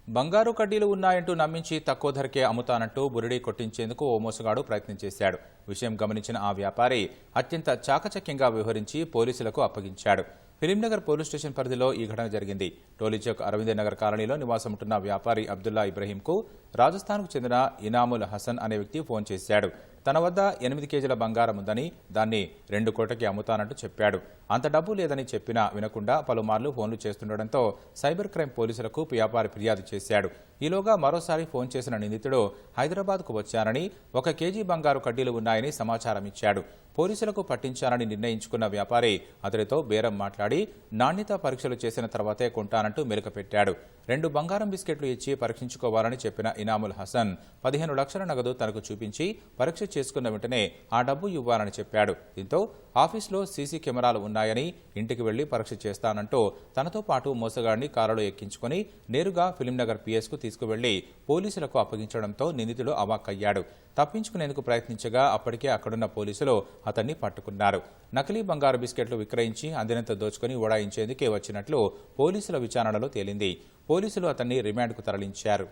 బంగారు కడ్డీలు ఉన్నాయంటూ నమ్మించి తక్కువ ధరకే అమ్ముతానంటూ బురిడి కొట్టించేందుకు ఓ మోసగాడు ప్రయత్నం చేశాడు. విషయం గమనించిన ఆ వ్యాపారి అత్యంత చాకచక్యంగా వ్యవహరించి పోలీసులకు అప్పగించాడు. ఫిలింనగర్ పోలీస్ స్టేషన్ పరిధిలో ఈ ఘటన జరిగింది. టోలీచౌక్ అరవిందనగర్ కాలనీలో నివాసముంటున్న వ్యాపారి అబ్దుల్లా ఇబ్రహీంకు రాజస్థాన్కు చెందిన ఇనాముల్ హసన్ అనే వ్యక్తి ఫోన్ చేశాడు. తన వద్ద 8 కేజీల బంగారం ఉందని, దాన్ని 2 కోట్లకి అమ్ముతానంటూ చెప్పాడు. అంత డబ్బు లేదని చెప్పినా వినకుండా పలుమార్లు ఫోన్లు చేస్తుండటంతో సైబర్ క్రైమ్ పోలీసులకు వ్యాపారి ఫిర్యాదు చేశాడు. ఈలోగా మరోసారి ఫోన్ చేసిన నిందితుడు హైదరాబాద్కు వచ్చానని, 1 కేజీ బంగారు కడ్డీలు ఉన్నాయని సమాచారం ఇచ్చాడు. పోలీసులకు పట్టించాలని నిర్ణయించుకున్న వ్యాపారి అతడితో బేరం మాట్లాడి నాణ్యతా పరీక్షలు చేసిన తర్వాతే కొంటానంటూ మెలికపెట్టాడు. 2 బంగారం బిస్కెట్లు ఇచ్చి పరీక్షించుకోవాలని చెప్పిన ఇనాముల్ హసన్ 15 లక్షల నగదు తనకు చూపించి పరీక్ష చేసుకున్న వెంటనే ఆ డబ్బు ఇవ్వాలని చెప్పాడు. దీంతో ఆఫీసులో సీసీ కెమెరాలు ఉన్నాయని, ఇంటికి వెళ్లి పరీక్ష చేస్తానంటూ తనతో పాటు మోసగాడిని కారులో ఎక్కించుకుని నేరుగా ఫిలింనగర్ పిఎస్కు తీసుకువెళ్లి పోలీసులకు అప్పగించడంతో నిందితుడు అవాక్కయ్యాడు. తప్పించుకునేందుకు ప్రయత్నించగా అప్పటికే అక్కడున్న పోలీసులు అతన్ని పట్టుకున్నారు. నకిలీ బంగారు బిస్కెట్లు విక్రయించి అందినంత దోచుకుని ఓడాయించేందుకే వచ్చినట్లు పోలీసుల విచారణలో తేలింది. పోలీసులు అతన్ని రిమాండ్కు తరలించారు.